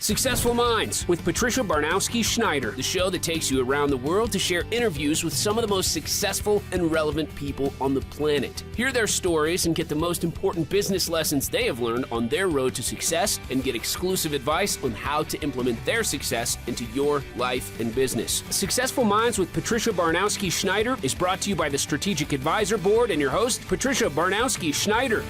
Successful Minds with Patricia Barnowski-Schneider, the show that takes you around the world to share interviews with some of the most successful and relevant people on the planet. Hear their stories and get the most important business lessons they have learned on their road to success and get exclusive advice on how to implement their success into your life and business. Successful Minds with Patricia Barnowski-Schneider is brought to you by the Strategic Advisor Board and your host, Patricia Barnowski-Schneider.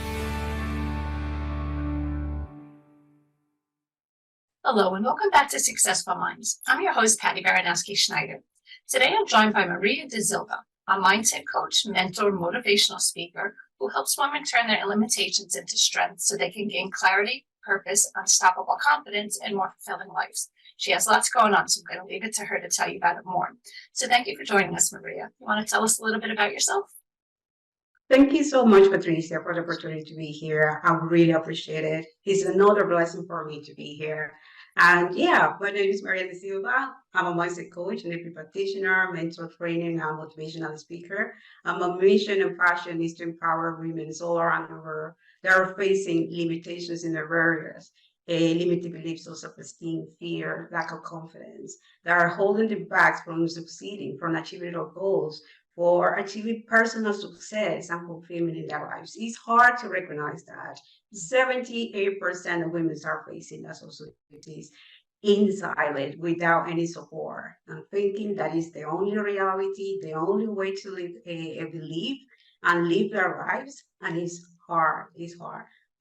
Hello and welcome back to Successful Minds. I'm your host, Patty Baranowski-Schneider. Today I'm joined by Maria de Zilva, a mindset coach, mentor, motivational speaker who helps women turn their limitations into strengths so they can gain clarity, purpose, unstoppable confidence, and more fulfilling lives. She has lots going on, so I'm going to leave it to her to tell you about it more. So thank you for joining us, Maria. You want to tell us a little bit about yourself? Thank you so much, Patricia, for the opportunity to be here. I really appreciate it. It's another blessing for me to be here. And yeah, my name is Maria de Zilva. I'm a mindset coach, NLP practitioner, mentor training, and motivational speaker. My mission and passion is to empower women all around the world that are facing limitations in their barriers, limited beliefs of self-esteem, fear, lack of confidence, that are holding them back from succeeding, from achieving their goals, for achieving personal success and fulfillment in their lives. It's hard to recognize that 78% of women are facing that social difficulties in silence without any support, and thinking that is the only reality, the only way to live a belief and live their lives. And it's hard.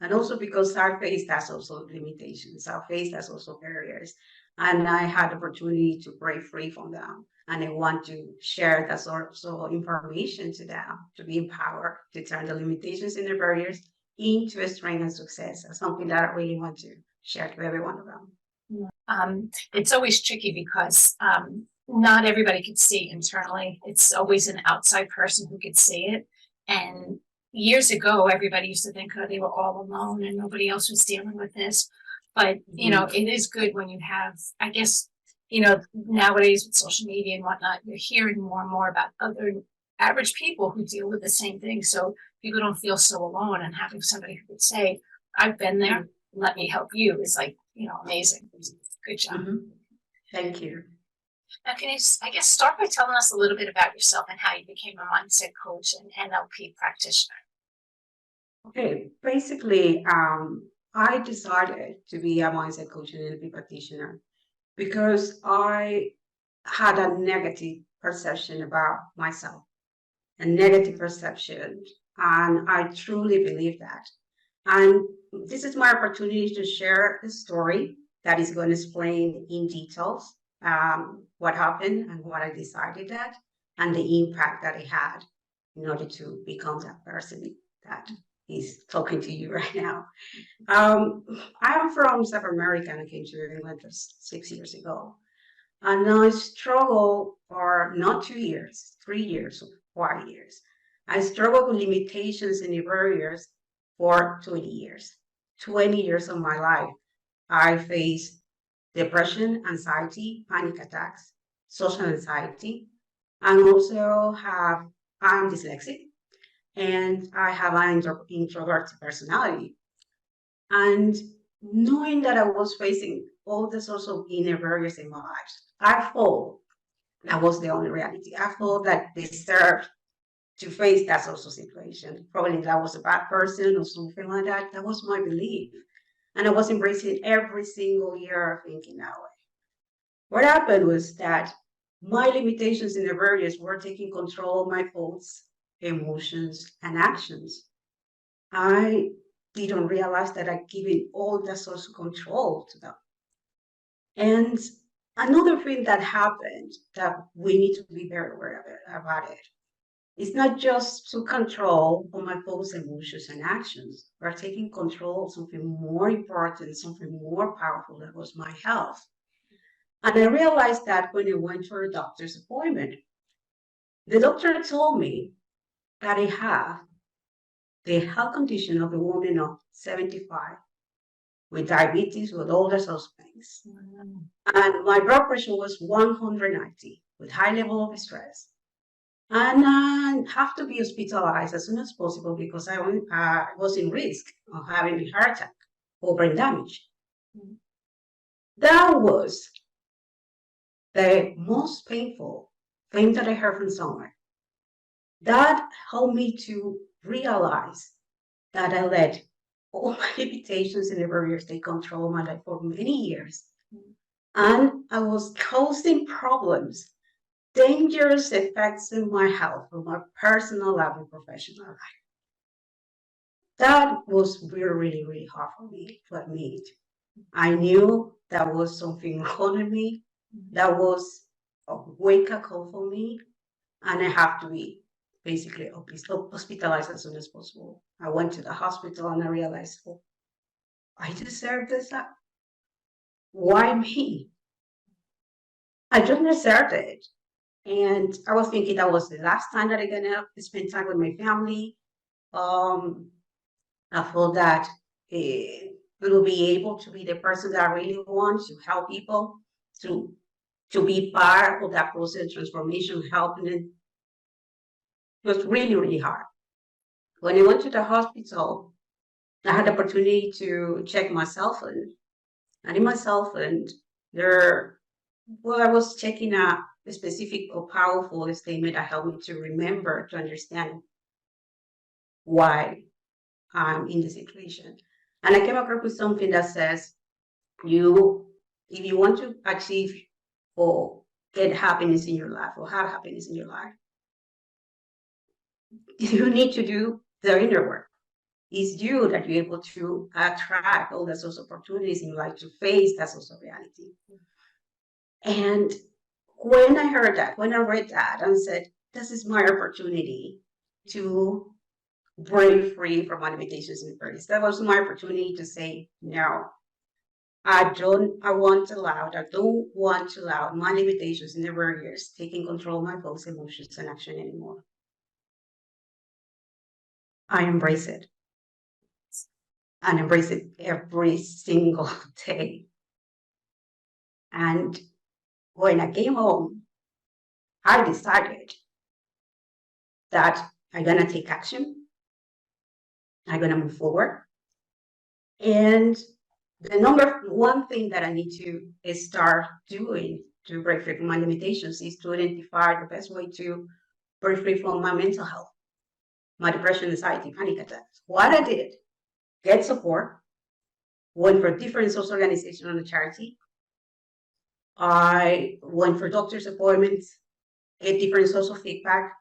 And also because our face has also limitations, our face has also barriers. And I had the opportunity to break free from them. And I want to share that sort of information to them, to be empowered, to turn the limitations and the barriers into a strength and success. That's something that I really want to share to every one of them. It's always tricky because not everybody can see internally. It's always an outside person who could see it. And years ago, everybody used to think, oh, they were all alone and nobody else was dealing with this. But, you know, it is good when you have, I guess, you know, nowadays with social media and whatnot, you're hearing more and more about other average people who deal with the same thing. So people don't feel so alone, and having somebody who could say, I've been there, let me help you, is like, you know, amazing. Good job. Thank you. Now, can you, I guess, start by telling us a little bit about yourself and how you became a mindset coach and NLP practitioner? Okay, basically, I decided to be a mindset coach and NLP practitioner because I had a negative perception about myself, a negative perception, and I truly believe that. And this is my opportunity to share a story that is going to explain in details what happened and what I decided that, and the impact that it had in order to become that person that is talking to you right now. I'm from South America, and I came to England just 6 years ago. And I struggled for not 2 years, 3 years, or 5 years. I struggled with limitations and barriers for 20 years. 20 years of my life, I faced depression, anxiety, panic attacks, social anxiety, and also I'm dyslexic, and I have an introverted personality. And knowing that I was facing all the sorts of inner barriers in my life, I thought that was the only reality. I thought that they deserved to face that social situation. Probably that I was a bad person or something like that. That was my belief. And I was embracing every single year thinking that way. What happened was that my limitations and the barriers were taking control of my thoughts, emotions, and actions. I didn't realize that I'd given all that source of control to them. And another thing that happened that we need to be very aware about it. It's not just to control on my thoughts, emotions, and actions. We're taking control of something more important, something more powerful, that was my health. And I realized that when I went for a doctor's appointment. The doctor told me that I have the health condition of a woman of 75 with diabetes, with all the sorts of things. And my blood pressure was 190 with high level of stress. And I have to be hospitalized as soon as possible because I was in risk of having a heart attack or brain damage. That was the most painful thing that I heard from someone. That helped me to realize that I let all my limitations and the barriers take control of my life for many years. And I was causing problems, dangerous effects in my health, for my personal life and professional life. That was really, really, really hard for me to admit. I knew that was something wrong in me. That was a wake-up call for me, and I have to be basically hospitalized as soon as possible. I went to the hospital and I realized, oh, I deserve this. Why me? I just deserved it. And I was thinking that was the last time that I'm gonna spend time with my family. I thought that I will be able to be the person that I really want to help people, to be part of that process of transformation, helping it. It was really, really hard. When I went to the hospital, I had the opportunity to check myself, and in myself, and I was checking a specific or powerful statement that helped me to remember, to understand why I'm in the situation. And I came across with something that says, if you want to achieve or get happiness in your life or have happiness in your life, you need to do the inner work. It's you that you're able to attract all the sorts of opportunities in life, to face that sort of reality. And when I heard that, when I read that and said, this is my opportunity to break free from my limitations and fears. That was my opportunity to say, no, I don't want to allow my limitations and the barriers taking control of my thoughts, emotions, and action anymore. I embrace it. And embrace it every single day. And when I came home, I decided that I'm gonna take action. I'm gonna move forward. And the number one thing that I need to start doing to break free from my limitations is to identify the best way to break free from my mental health, my depression, anxiety, panic attacks. What I did, get support, went for different social organizations and charity. I went for doctor's appointments, get different social feedback.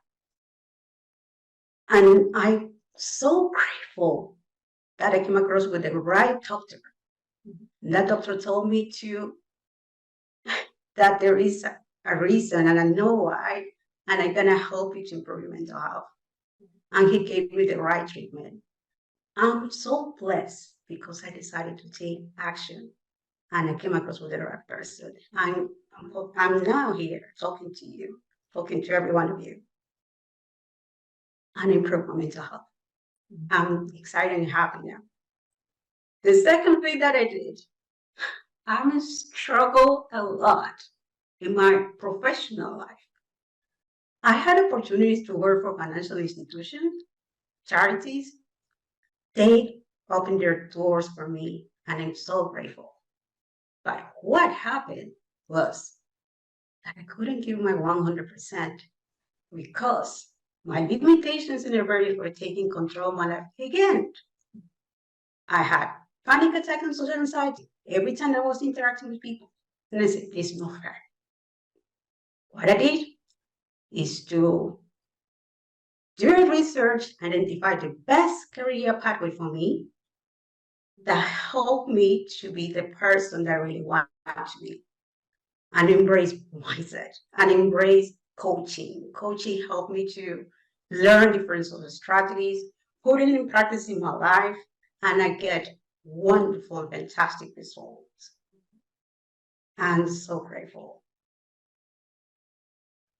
And I'm so grateful that I came across with the right doctor. That doctor told me that there is a reason, and I know why, and I'm gonna help you to improve your mental health. And he gave me the right treatment. I'm so blessed because I decided to take action, and I came across with the right person. I'm now here talking to you, talking to every one of you, and improve my mental health. I'm excited and happy now. The second thing that I did, I struggled a lot in my professional life. I had opportunities to work for financial institutions, charities. They opened their doors for me, and I'm so grateful. But what happened was that I couldn't give my 100% because my limitations and barriers were taking control of my life again. I had panic attacks and social anxiety every time I was interacting with people. And I said, this is not fair. What I did is to do research, identify the best career pathway for me that helped me to be the person that I really want to be, and embrace mindset and embrace coaching. Coaching helped me to learn different sort of strategies, put it in practice in my life, and I get wonderful, fantastic results. I'm so grateful.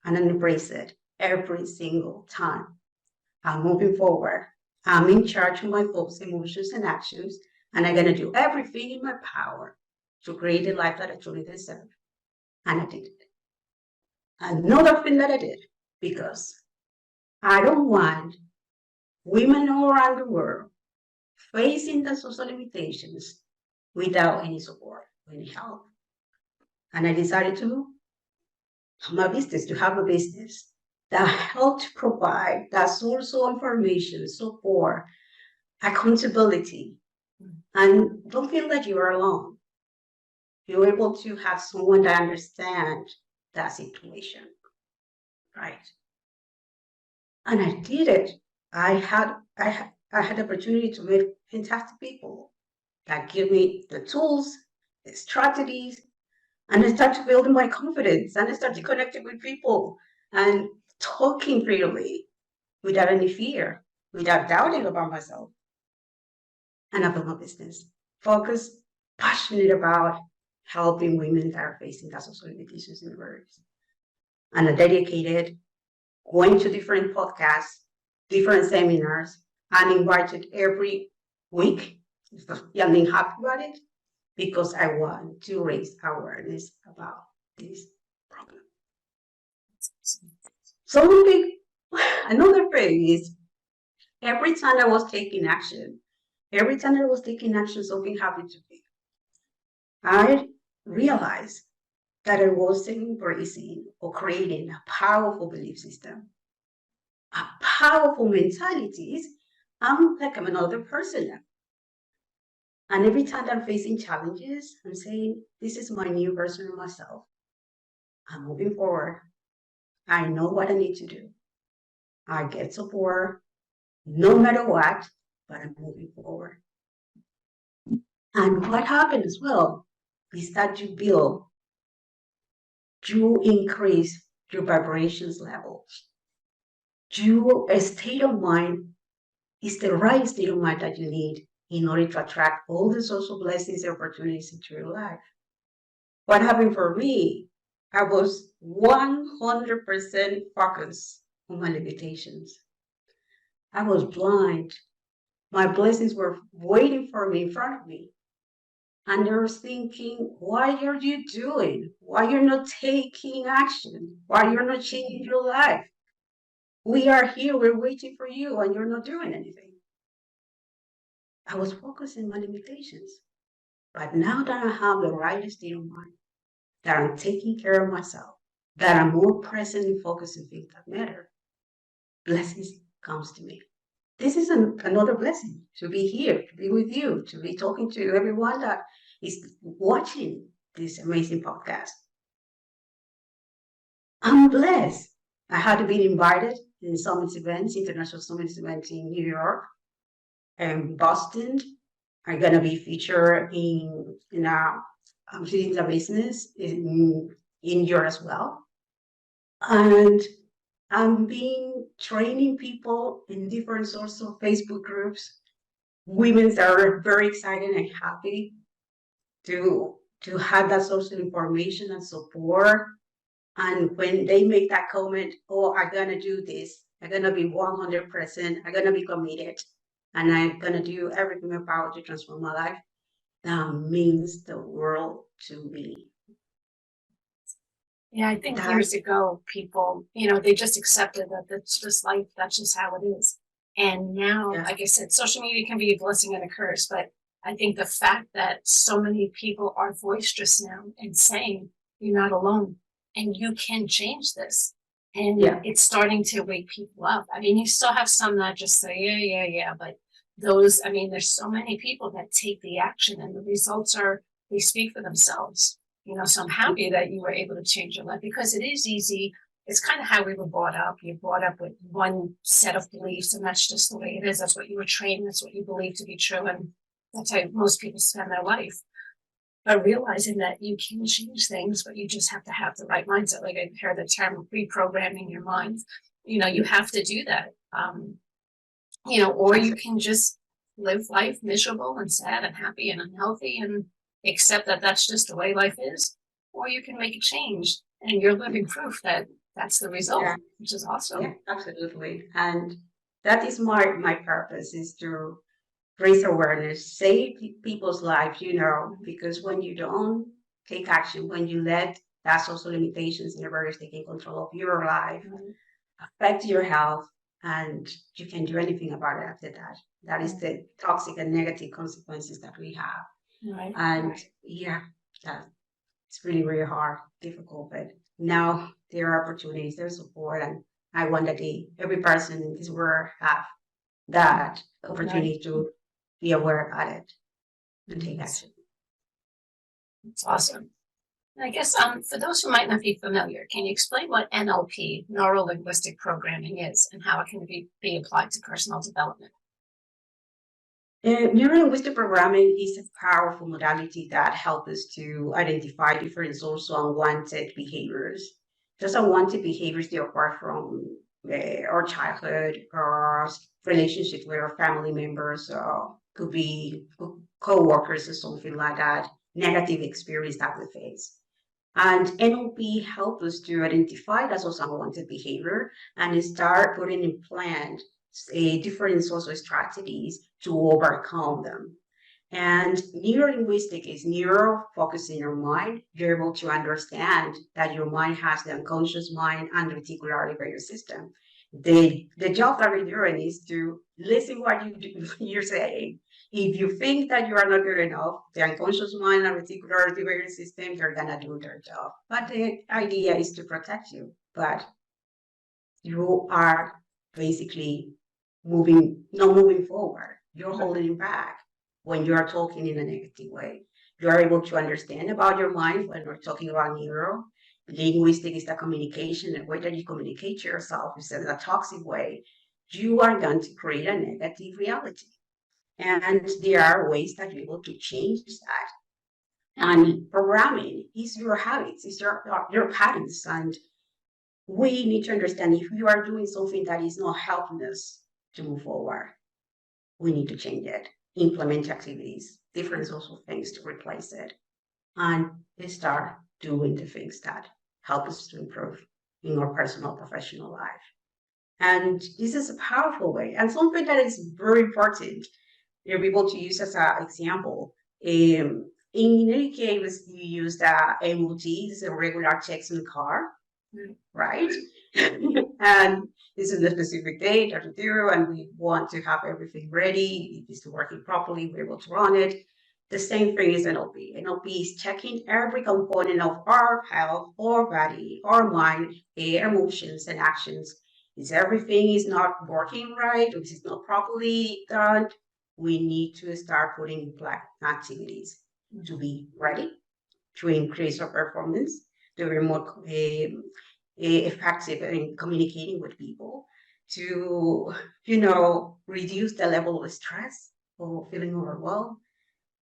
And I embrace it every single time. I'm moving forward. I'm in charge of my thoughts, emotions, and actions, and I'm going to do everything in my power to create the life that I truly deserve. And I did it. Another thing that I did, because I don't want women all around the world facing the social limitations without any support, any help. And I decided to have a business that helped provide that source of information, support, accountability, and don't feel like you are alone. You're able to have someone that understands that situation, right? And I did it. I had the opportunity to meet fantastic people that give me the tools, the strategies, and I started building my confidence, and I started connecting with people and talking freely without any fear, without doubting about myself. And I built my business, focused, passionate about helping women that are facing that social limitations in words. And I dedicated going to different podcasts, different seminars, and invited every week. I'm being happy about it because I want to raise awareness about this problem. So another thing is every time I was taking action, something happened to me. I realized that I wasn't embracing or creating a powerful belief system, a powerful mentality. I'm another person now. And every time I'm facing challenges, I'm saying, this is my new version of myself. I'm moving forward. I know what I need to do. I get support no matter what, but I'm moving forward. And what happened as well is that you increase your vibrations level. Your state of mind is the right state of mind that you need in order to attract all the social blessings and opportunities into your life. What happened for me, I was 100% focused on my limitations. I was blind. My blessings were waiting for me in front of me. And I was thinking, why are you doing? Why you're not taking action? Why you're not changing your life? We are here, we're waiting for you, and you're not doing anything. I was focusing on my limitations. But now that I have the right state of mind, that I'm taking care of myself, that I'm more present and focused on things that matter, blessings comes to me. This is another blessing to be here, to be with you, to be talking to everyone that is watching this amazing podcast. I'm blessed. I had been invited in summit events, international summit events in New York and Boston. I'm gonna be featured in I'm doing the business in Europe as well. And I'm being training people in different sorts of Facebook groups. Women that are very excited and happy to have that social information and support. And when they make that comment, oh, I'm gonna do this, I'm gonna be 100%, I'm gonna be committed, and I'm gonna do everything in my power to transform my life, that means the world to me. Yeah, I think years ago, people, they just accepted that that's just life, that's just how it is. And now, like I said, social media can be a blessing and a curse, but I think the fact that so many people are boisterous now and saying, you're not alone and you can change this. And it's starting to wake people up. I mean, you still have some that just say, yeah, but those, I mean, there's so many people that take the action and the results they speak for themselves. So I'm happy that you were able to change your life because it is easy. It's kind of how we were brought up. You're brought up with one set of beliefs, and that's just the way it is. That's what you were trained. That's what you believe to be true. And that's how most people spend their life. But realizing that you can change things, but you just have to have the right mindset. Like I heard the term reprogramming your mind. You have to do that. Or you can just live life miserable and sad and happy and unhealthy and accept that that's just the way life is, or you can make a change and you're living proof that that's the result, which is awesome. Yeah, absolutely. And that is my purpose, is to raise awareness, save people's lives, because when you don't take action, when you let that social limitations and the barriers taking control of your life, affect your health, and you can't do anything about it after that. That is the toxic and negative consequences that we have. Right. And it's really, really hard, difficult, but now there are opportunities, there's support, and I want that every person in this world have that opportunity to be aware about it and take action. It's awesome. And I guess for those who might not be familiar, can you explain what NLP, neuro-linguistic programming, is and how it can be applied to personal development? Neuro-linguistic programming is a powerful modality that helps us to identify different also unwanted behaviors. Those unwanted behaviors, they occur from our childhood or relationships with our family members, could be co-workers or something like that, negative experience that we face. And NLP helps us to identify that also unwanted behavior and start putting in plan different social strategies to overcome them. And neuro-linguistic is neuro focusing your mind. You're able to understand that your mind has the unconscious mind and reticular activating system. The job that we're doing is to listen what you're saying. If you think that you are not good enough, the unconscious mind and reticular activating system, they're gonna do their job. But the idea is to protect you. But you are basically not moving forward. You're holding it back when you are talking in a negative way. You are able to understand about your mind when we're talking about neuro. Linguistic is the communication, the way that you communicate to yourself instead of a toxic way. You are going to create a negative reality. And there are ways that you're able to change that. And programming is your habits, it's your patterns. And we need to understand if you are doing something that is not helping us to move forward, we need to change it, implement activities, different social things to replace it, and start doing the things that help us to improve in our personal, professional life. And this is a powerful way, and something that is very important you're able to use as an example. In any case, you use the emojis, a regular text in the car, right? And this is the specific date or to do, and we want to have everything ready. It is working properly, we're able to run it. The same thing is NLP. NLP is checking every component of our health, our body, our mind, our emotions and actions. If everything is not working right, or if it's not properly done, we need to start putting in place activities to be ready, to increase our performance, to be more effective in communicating with people, to reduce the level of stress or feeling overwhelmed.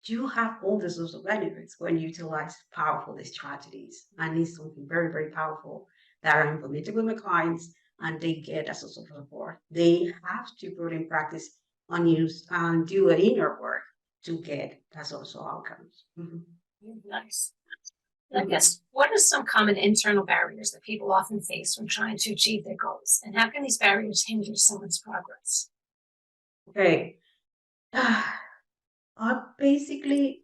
You have all the social benefits when you utilize powerful strategies, and it's something very, very powerful that are implemented with my clients, and they get a social support. They have to put in practice on use and do an inner work to get that social outcomes. Nice. I guess, what are some common internal barriers that people often face when trying to achieve their goals? And how can these barriers hinder someone's progress? Okay. Basically,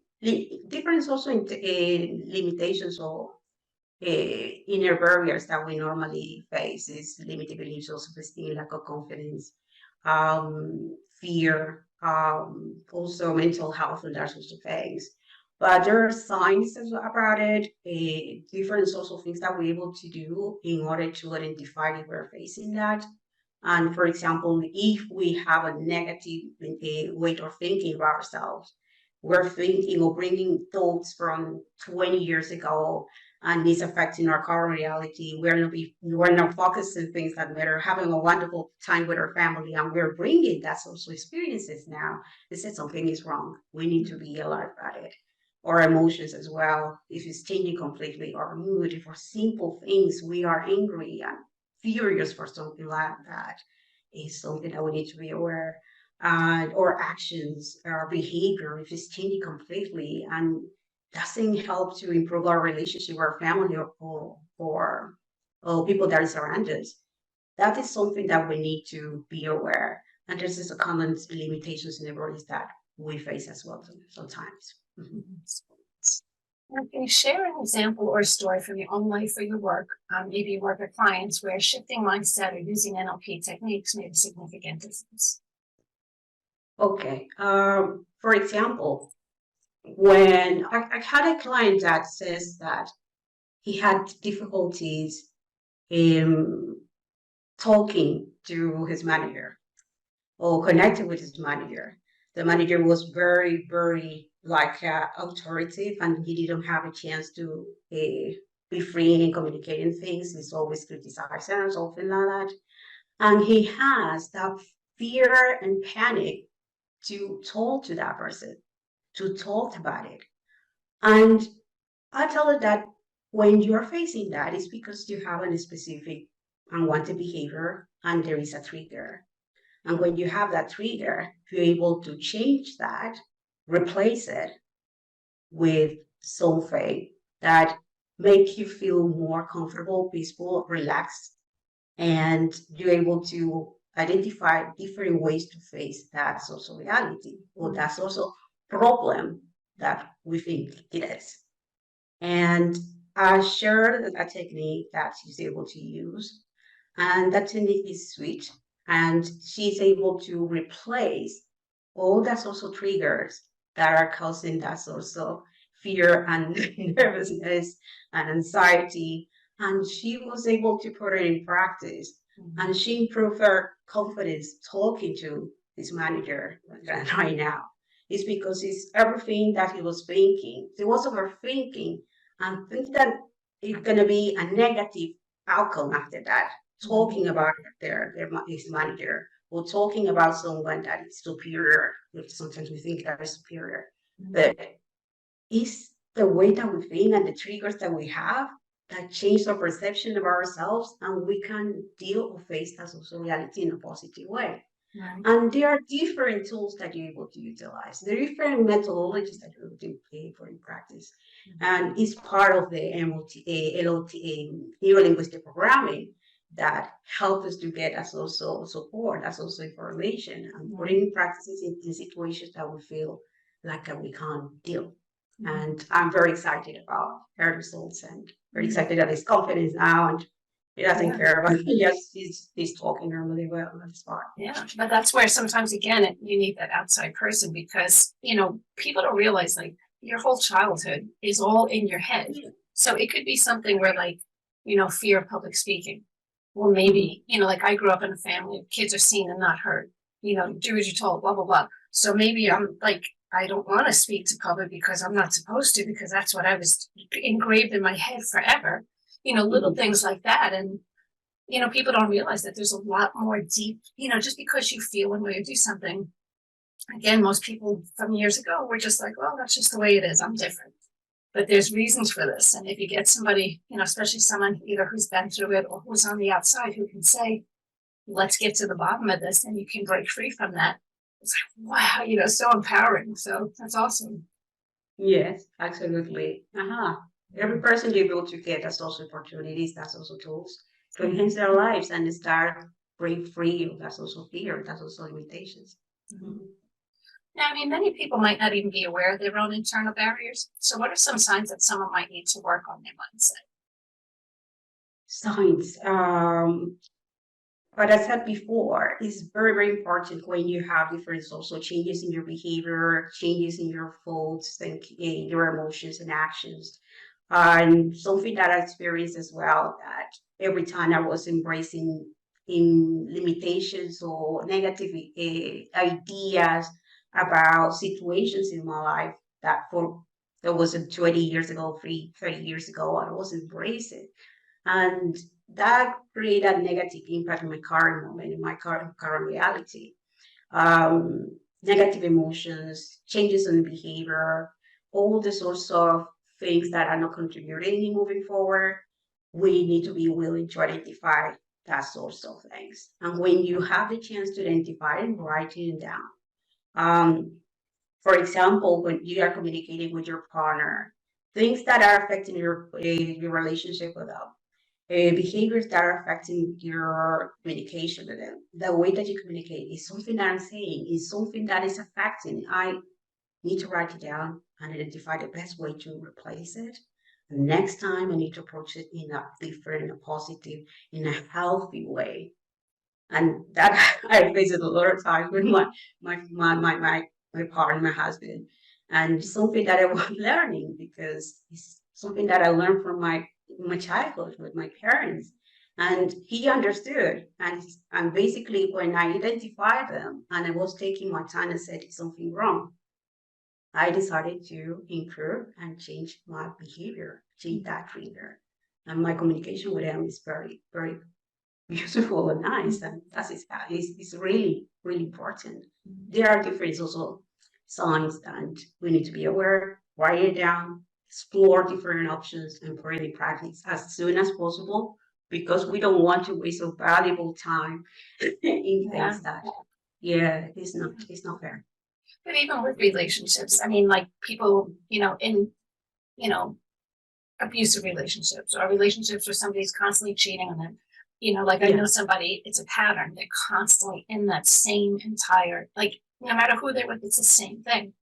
difference also in limitations or inner barriers that we normally face is limited beliefs, self-esteem, lack of confidence, fear, also mental health, and those sorts of things. But there are signs about it, different social things that we're able to do in order to identify if we're facing that. And for example, if we have a negative way of thinking about ourselves, we're thinking or bringing thoughts from 20 years ago, and it's affecting our current reality. We're not focusing things that matter, having a wonderful time with our family, and we're bringing that social experiences now. They said something is wrong. We need to be alert about it. Our emotions as well. If it's changing completely our mood, if for simple things we are angry and furious for something like that, is something that we need to be aware. Or actions, our behavior, if it's changing completely and doesn't help to improve our relationship with our family or people that surround us, that is something that we need to be aware. And this is a common limitations in the bodies that we face as well sometimes. Can you share an example or a story from your own life or your work? Maybe you work with clients where shifting mindset or using NLP techniques made a significant difference. Okay. For example, when I had a client that says that he had difficulties in talking to his manager or connecting with his manager. The manager was very, very like authoritative, and he didn't have a chance to be free in communicating things. He's always criticizing or something like that. And he has that fear and panic to talk to that person, to talk about it. And I tell her that when you're facing that, it's because you have a specific unwanted behavior and there is a trigger. And when you have that trigger, you're able to change that, replace it with something that make you feel more comfortable, peaceful, relaxed, and you're able to identify different ways to face that social reality or that social problem that we think it is. And I shared a technique that she's able to use, and that technique is switch, and she's able to replace all the social triggers that are causing that social fear and nervousness and anxiety. And she was able to put it in practice, and she improved her confidence talking to his manager right now. It's because it's everything that he was thinking. He was overthinking and think that it's going to be a negative outcome after that. Talking about his manager or talking about someone that is superior. Sometimes we think that is superior, but it's the way that we think and the triggers that we have that change our perception of ourselves, and we can deal or face that social reality in a positive way. Right. And there are different tools that you're able to utilize. There are different methodologies that you're able to play for in practice. And it's part of the LOTA, neuro-linguistic programming, that help us to get as also support, as also information, and putting in practices in situations that we feel like we can't deal. And I'm very excited about her results and very excited that he's confident now and he doesn't care about it. Yes, he's talking normally well on the spot. Yeah, but that's where sometimes again you need that outside person, because people don't realize like your whole childhood is all in your head. So it could be something where like fear of public speaking. Well, maybe like I grew up in a family of kids are seen and not heard. Do as you're told, blah blah blah. So maybe I'm like, I don't want to speak to public because I'm not supposed to, because that's what I was engraved in my head forever. Little things like that. And, people don't realize that there's a lot more deep, just because you feel one way or do something. Again, most people from years ago were just like, well, that's just the way it is. I'm different. But there's reasons for this. And if you get somebody, especially someone either who's been through it or who's on the outside who can say, let's get to the bottom of this, and you can break free from that. It's like, wow, so empowering. So that's awesome. Yes, absolutely. Every person is able to get as social opportunities, that's also tools to enhance their lives and start break free of that social fear, that's also limitations. Now, many people might not even be aware of their own internal barriers. So what are some signs that someone might need to work on their mindset? Signs. But as I said before, it's very, very important when you have different social changes in your behavior, changes in your thoughts, and in your emotions and actions. And something that I experienced as well, that every time I was embracing in limitations or negative ideas about situations in my life that was 20 years ago, 30 years ago, I was embracing. And that created a negative impact in my current moment, in my current reality. Negative emotions, changes in behavior, all the sorts of things that are not contributing in moving forward. We need to be willing to identify that sorts of things. And when you have the chance to identify it, write it down. For example, when you are communicating with your partner, things that are affecting your relationship with them, behaviors that are affecting your communication with them. The way that you communicate is something that I'm saying, is something that is affecting. I need to write it down and identify the best way to replace it. And next time I need to approach it in a different, in a positive, in a healthy way. And that I faced it a lot of times with my partner, my husband. And something that I was learning, because it's something that I learned from my my childhood with my parents. And he understood. And basically, when I identified them and I was taking my time and said something wrong, I decided to improve and change my behavior, change that trigger. And my communication with him is very, very beautiful and nice. And it's really, really important. There are different also signs and we need to be aware, write it down, explore different options and put it in practice as soon as possible because we don't want to waste our valuable time in things that it's not fair. But even with relationships, I mean, like people, in, you know, abusive relationships or relationships where somebody's constantly cheating on them. Like I know somebody, it's a pattern. They're constantly in that same entire, like no matter who they're with, it's the same thing.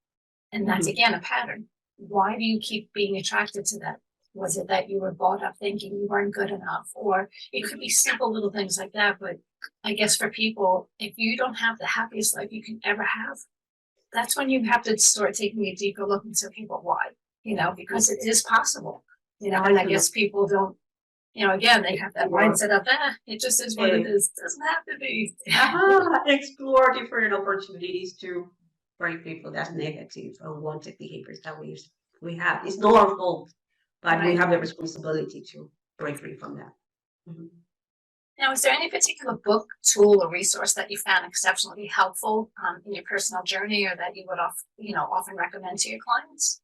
And that's again a pattern. Why do you keep being attracted to that? Was it that you were brought up thinking you weren't good enough? Or it could be simple little things like that. But I guess for people, if you don't have the happiest life you can ever have, that's when you have to start taking a deeper look and say, okay, but why? Because it is possible. And I guess people don't, again, they have that mindset of, it just is what it is. It doesn't have to be. Explore different opportunities to break people that's negative, unwanted behaviors that we have. It's not our fault, but we have the responsibility to break free from that. Now, is there any particular book, tool, or resource that you found exceptionally helpful in your personal journey, or that you would often recommend to your clients?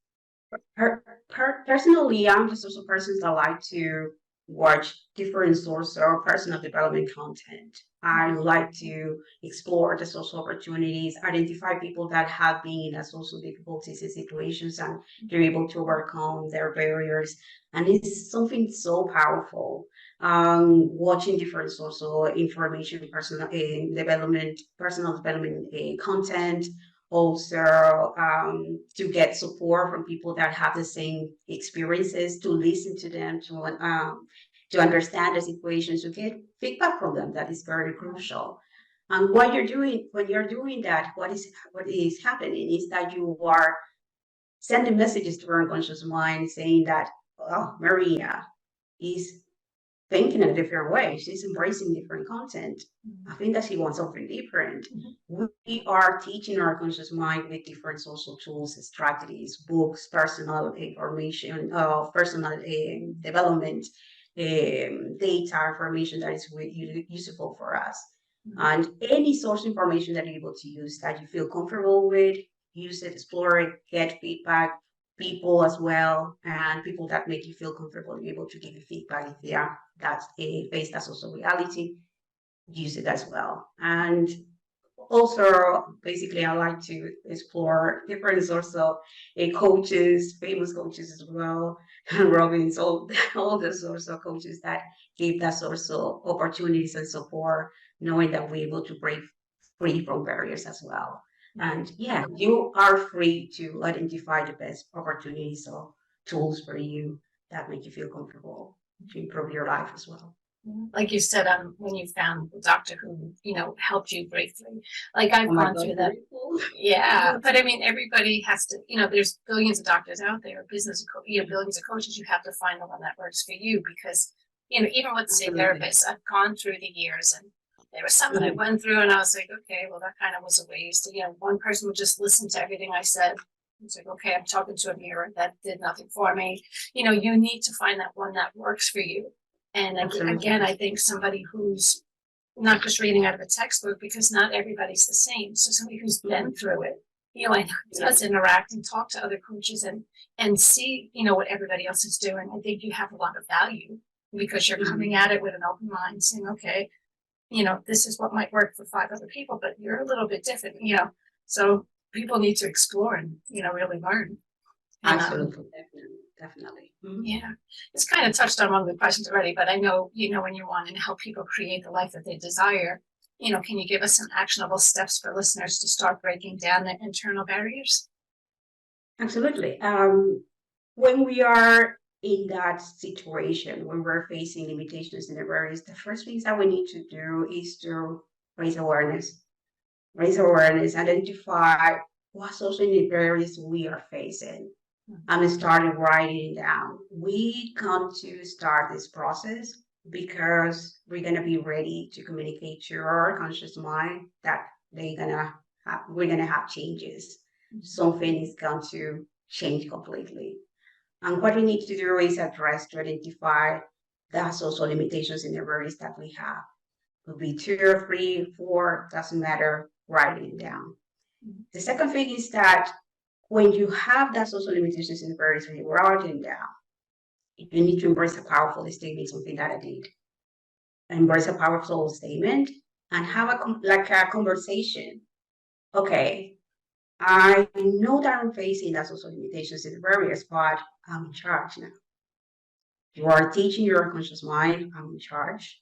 Personally, I'm just also a person that like to watch different sources of personal development content. I like to explore the social opportunities, identify people that have been in social difficulties and situations, and they're able to overcome their barriers. And it's something so powerful. Watching different social information, personal development content, also to get support from people that have the same experiences, to listen to them, to understand the situation, to get feedback from them. That is very crucial. And when you're doing that, what is happening is that you are sending messages to our unconscious mind saying that, oh, Maria is thinking in a different way. She's embracing different content. I think that she wants something different. We are teaching our conscious mind with different social tools, strategies, books, personal information, personal development, data information that is useful for us. And any source information that you're able to use that you feel comfortable with, use it, explore it, get feedback, people as well, and people that make you feel comfortable, be able to give you feedback if they are that's a face that's also reality, use it as well. And also basically I like to explore different sorts of coaches, famous coaches as well, and Robbins, all the sorts of coaches that give that sorts of opportunities and support, knowing that we're able to break free from barriers as well. And you are free to identify the best opportunities or tools for you that make you feel comfortable to improve your life as well. Like you said, when you found the doctor who, helped you break through, like I've gone through that. Yeah. But I mean, everybody has to, there's billions of doctors out there, billions of coaches. You have to find the one that works for you because, even with say therapists, I've gone through the years and there was some that I went through and I was like, okay, well, that kind of was a waste. One person would just listen to everything I said. It's like, okay, I'm talking to a mirror. That did nothing for me. You need to find that one that works for you. And again, I think somebody who's not just reading out of a textbook, because not everybody's the same. So somebody who's been through it, and does interact and talk to other coaches and see, what everybody else is doing. I think you have a lot of value because you're coming at it with an open mind, saying, okay, this is what might work for 5 other people, but you're a little bit different, So people need to explore and, really learn. Absolutely, definitely. Yeah, it's kind of touched on one of the questions already, but I know, when you're wanting to help people create the life that they desire, can you give us some actionable steps for listeners to start breaking down their internal barriers? Absolutely. When we are in that situation, when we're facing limitations and barriers, the first things that we need to do is to raise awareness, identify what social barriers we are facing. and started writing it down. We come to start this process because we're gonna be ready to communicate to our conscious mind that we're gonna have changes. Something is going to change completely. And what we need to do is address to identify the social limitations in the areas that we have. Could be 2 or 3, 4, doesn't matter, writing it down. The second thing is that when you have that social limitations in the areas when you write it down, you need to embrace a powerful statement, something that I did. Embrace a powerful statement and have a conversation. Okay, I know that I'm facing that social limitations in the barriers, but I'm in charge now. You are teaching your unconscious mind, I'm in charge,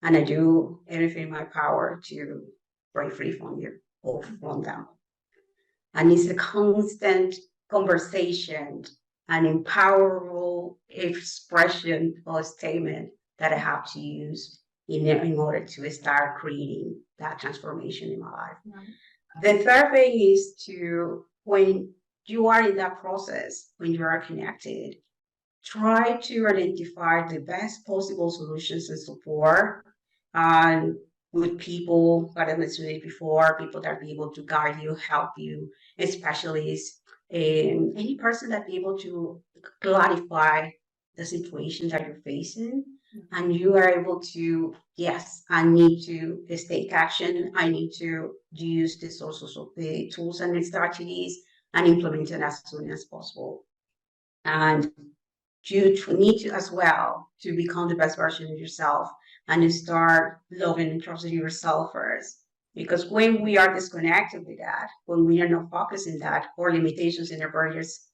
and I do everything in my power to break free from you or from them. And it's a constant conversation, an empowerable expression or statement that I have to use in order to start creating that transformation in my life. The third thing is when you are in that process, when you are connected, try to identify the best possible solutions and support and with people that I mentioned before, people that be able to guide you, help you, specialists, and any person that be able to clarify the situation that you're facing. And you are able to, yes, I need to take action. I need to use the sources of the tools and strategies and implement it as soon as possible. And you need to as well to become the best version of yourself and start loving and trusting yourself first. Because when we are disconnected with that, when we are not focusing that, our limitations and our barriers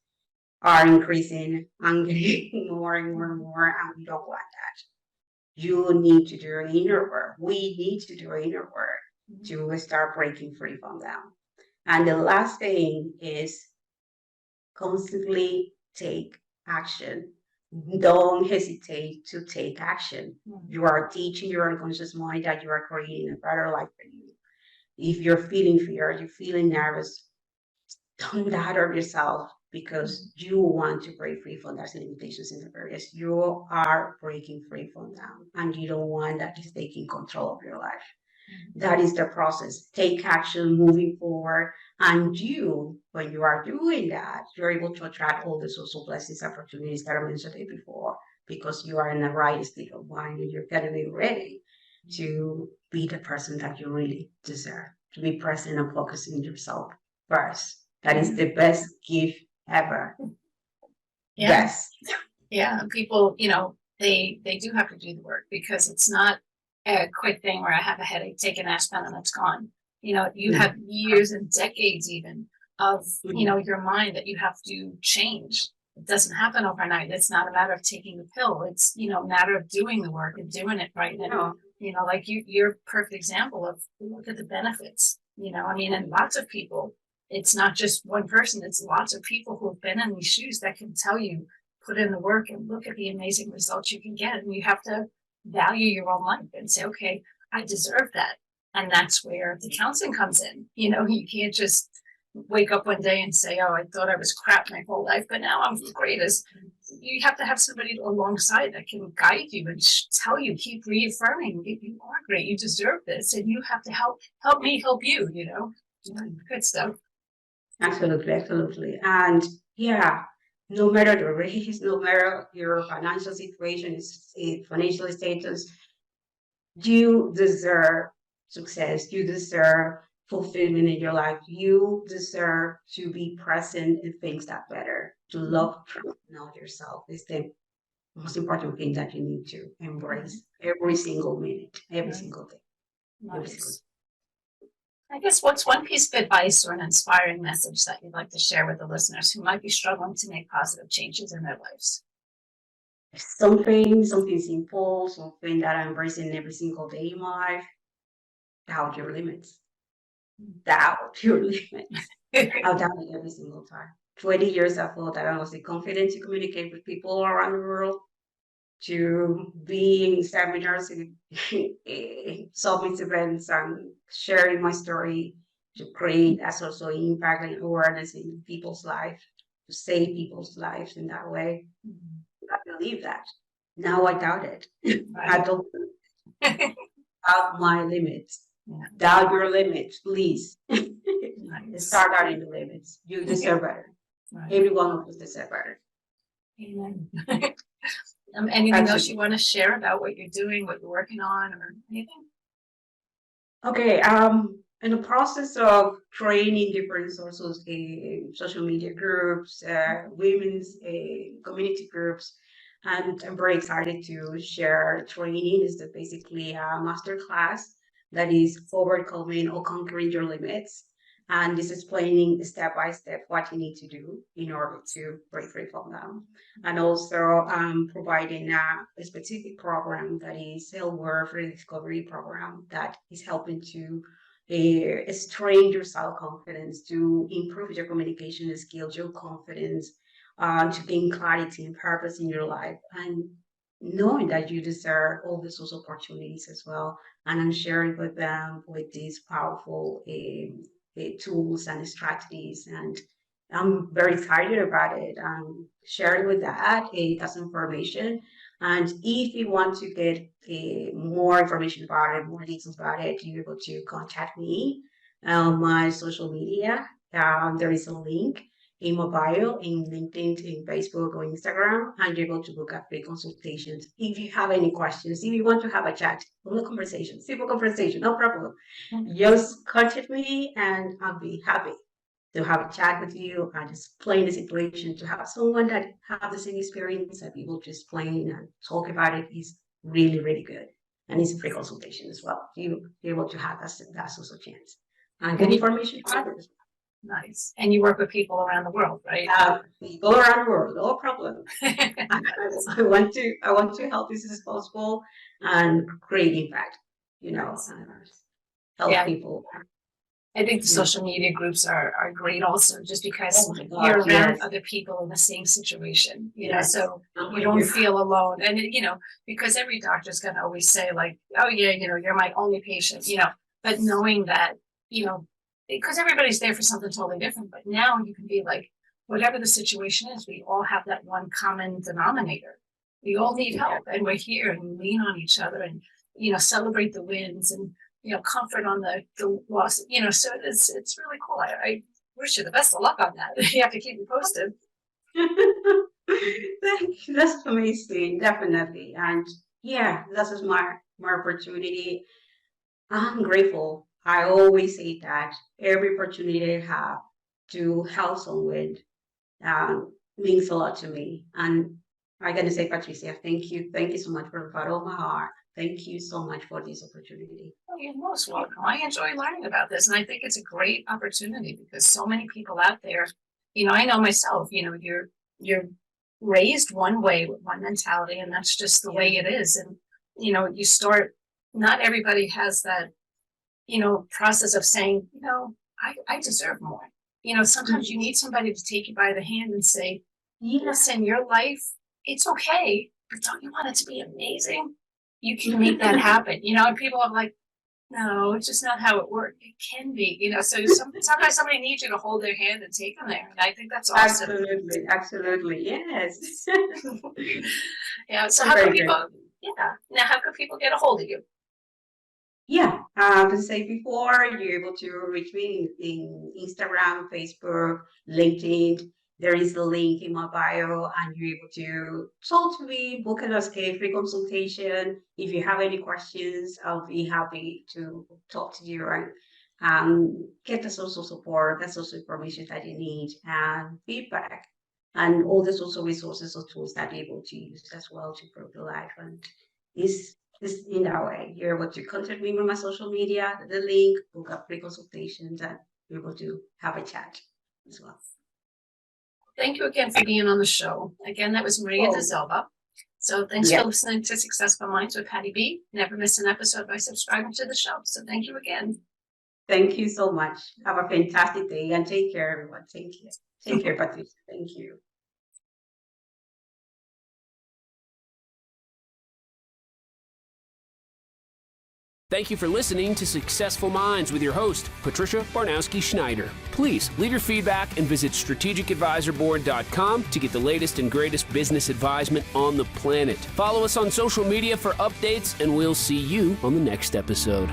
are increasing and getting more and more and more, and we don't want that. You need to do inner work. We need to do inner work to start breaking free from them. And the last thing is constantly take action. Don't hesitate to take action. You are teaching your unconscious mind that you are creating a better life for you. If you're feeling fear, you're feeling nervous, don't doubt yourself because you want to break free from those limitations in the areas. You are breaking free from them and you don't want that is taking control of your life. That is the process. Take action moving forward. And when you are doing that, you're able to attract all the social blessings, opportunities that I mentioned before, because you are in the right state of mind and you're going to be ready to be the person that you really deserve, to be present and focusing on yourself first. That is the best gift ever. Yeah. Yes. Yeah. People, they do have to do the work because it's not a quick thing where I have a headache, take an aspirin and it's gone. You have years and decades even of, your mind that you have to change. It doesn't happen overnight. It's not a matter of taking the pill. It's, a matter of doing the work and doing it right. And, like you're a perfect example of look at the benefits, and lots of people, it's not just one person, it's lots of people who have been in these shoes that can tell you, put in the work and look at the amazing results you can get. And you have to value your own life and say, okay, I deserve that. And that's where the counseling comes in. You can't just wake up one day and say, oh, I thought I was crap my whole life, but now I'm the greatest. You have to have somebody alongside that can guide you and tell you, keep reaffirming, you are great, you deserve this, and you have to help me help you, good stuff. Absolutely. And yeah, no matter the race, no matter your financial situation, financial status, you deserve success. You deserve fulfillment in your life. You deserve to be present in things that matter. To love, know yourself is the most important thing that you need to embrace every single minute, every single day. Every single day. I guess what's one piece of advice or an inspiring message that you'd like to share with the listeners who might be struggling to make positive changes in their lives? Something simple, something that I'm embracing every single day in my life. Doubt your limits. Doubt your limits. I'll doubt it every single time. 20 years I thought that I was confident to communicate with people around the world, to be in seminars and summit events and sharing my story to create as also impact and awareness in people's life. to save people's lives in that way. Mhm. I believe that. Now I doubt it. I Right. don't doubt my limits. Yeah. Doubt your limits, please. Nice. Start out in the limits. You deserve better. Right. Every one of us deserve better. Amen. Anything else you want to share about what you're doing, what you're working on, or anything? Okay, in the process of training different sources, social media groups, women's community groups, and I'm very excited to share training. Is the basically a master class that is overcoming or conquering your limits, and this is explaining step by step what you need to do in order to break free from them, and also providing a specific program that is self-worth rediscovery program that is helping to strengthen your self-confidence, to improve your communication skills, your confidence, to gain clarity and purpose in your life, and knowing that you deserve all these opportunities as well. And I'm sharing with them with these powerful tools and strategies, and I'm very excited about it. Sharing with that that's information. And if you want to get more information about it, more details about it, you're able to contact me on my social media. There is a link in my bio, in LinkedIn, in Facebook, or Instagram, and you're able to book up free consultations. If you have any questions, if you want to have a chat, a conversation, simple conversation, no problem. Just contact me, and I'll be happy to have a chat with you and explain the situation, to have someone that have the same experience and people to explain and talk about it is really, really good. And it's a free consultation as well. You're able to have that social chance and get information about it. Nice. And you work with people around the world, right? People around the world, no problem. I want to help as much as possible and create impact, Nice. help people. I think the social media groups are great also, just because Oh my God, you're around yes. other people in the same situation, Yes. so I'm you with don't you. feel alone. And, because every doctor's going to always say, like, oh, yeah, you're my only patient, but knowing that, because everybody's there for something totally different. But now you can be like, whatever the situation is, we all have that one common denominator. We all need help, and we're here, and we lean on each other, and, celebrate the wins, and comfort on the loss, so it's really cool. I wish you the best of luck on that. You have to keep me posted. Thank you. That's amazing, definitely. And yeah, this is my opportunity. I'm grateful. I always say that every opportunity I have to help someone means a lot to me. And I'm gonna say, Patricia, thank you. Thank you so much for all my heart. Thank you so much for this opportunity. Oh, you're most welcome. I enjoy learning about this, and I think it's a great opportunity because so many people out there, I know myself, you're raised one way with one mentality, and that's just the way it is. And, you start, not everybody has that, process of saying, I deserve more. Sometimes you need somebody to take you by the hand and say, listen, your life, it's okay, but don't you want it to be amazing? You can make that happen, and people are like, no, it's just not how it works. It can be, so sometimes somebody needs you to hold their hand and take them there. And I think that's awesome. Absolutely, absolutely, yes. Yeah. So how can people? Yeah. Now, how can people get a hold of you? Yeah, as I said before, you're able to reach me in Instagram, Facebook, LinkedIn. There is a link in my bio, and you're able to talk to me, book a free consultation. If you have any questions, I'll be happy to talk to you and get the social support, the social information that you need, and feedback, and all the social resources or tools that you're able to use as well to improve your life. And it's in that way. You're able to contact me on my social media, the link, book up free consultations, and you're able to have a chat as well. Thank you again for being on the show. Again, that was Maria de Zilva. So thanks for listening to Successful Minds with Patty B. Never miss an episode by subscribing to the show. So thank you again. Thank you so much. Have a fantastic day and take care, everyone. Thank you. Take care, Patricia. Thank you. Thank you for listening to Successful Minds with your host, Patricia Barnowski-Schneider. Please leave your feedback and visit strategicadvisorboard.com to get the latest and greatest business advisement on the planet. Follow us on social media for updates, and we'll see you on the next episode.